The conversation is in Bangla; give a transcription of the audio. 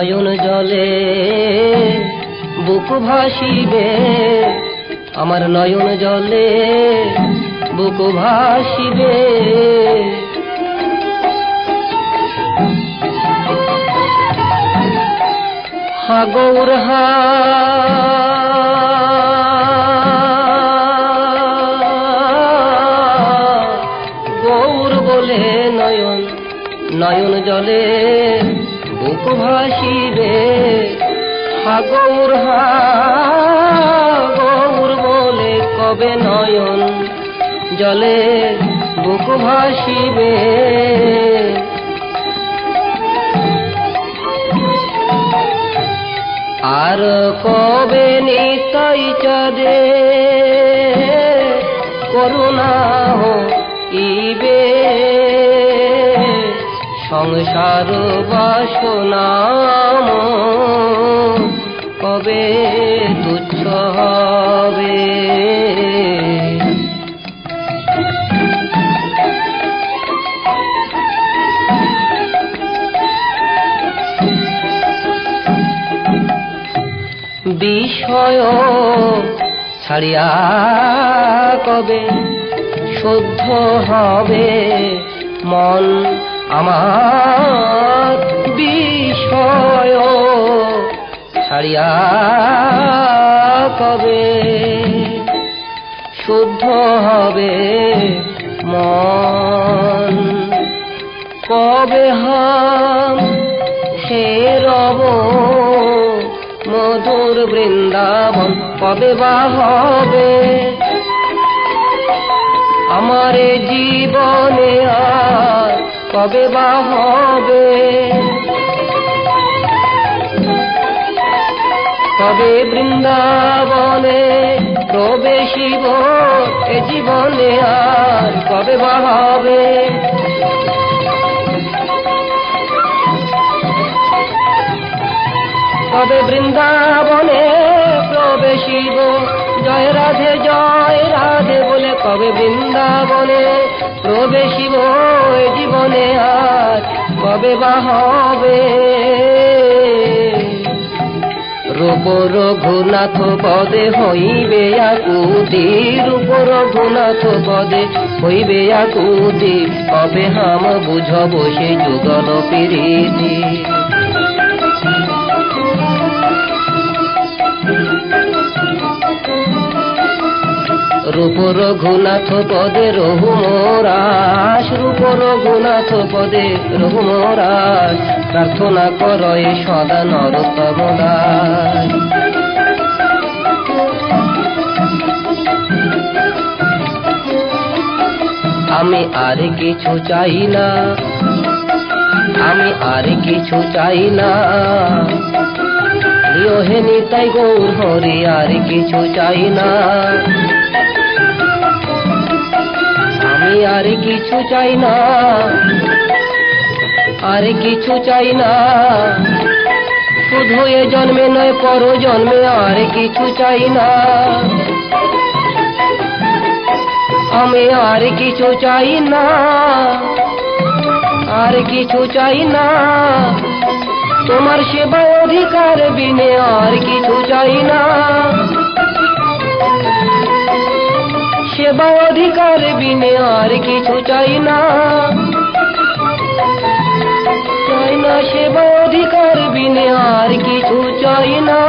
নয়ন জলে বুক ভাসিবে, আমার নয়ন জলে বুক ভাসিবে। হা গৌর হা গৌর বলে নয়ন নয়ন জলে বুক ভাসিবে। হা গৌর বলে কবে নয়ন জলে বুক ভাসিবে। আর কবে নিতাই চাঁদে করুণা হইবে, সংসার বাসনা কবে তুচ্ছ হবে। বিষয় ছাড়িয়া কবে শুদ্ধ হবে মন আমার, বিষয় ছাড়িয়া কবে শুদ্ধ হবে মন। কবে হাম ফেরব মধুর বৃন্দাবন, কবে বা হবে আমার জীবনে আর কবে বা হবে। কবে বৃন্দাবনে প্রবেশিব এ জীবনে আর কবে বা হবে। কবে বৃন্দাবনে প্রবেশিব, জয় রাধে বলে কবে বৃন্দাবনে প্রবেশিব এ জীবনে আর কবে বা হবে। রূপ রঘুনাথ পদে হইবে আকুতি, রূপ রঘুনাথ পদে হইবে আকুতি, কবে হাম বুঝব সে যুগল প্রীতি। রূপ রঘুনাথ পদে রহু মোরাস, রূপ রঘুনাথ পদে রহু মোরাস, প্রার্থনা করয় সদা নরোত্তম দাস। আমি আর কিছু চাই না, আমি আর কিছু চাই না, হে নিতাই গৌর হরি আর কিছু চাই না। আমি আর কিছু চাই না, আর কিছু চাই না, শুধু এ জন্মে নয় পর জন্মে আর কিছু চাই না। আমি আর কিছু চাই না, আর কিছু চাই না, তোমার সেবা অধিকার বিনে আর কিছু চাই না। সেবা অধিকার বিনে আর কিছু চাই না, চাই না সেবা অধিকার বিনে আর কিছু চাই না।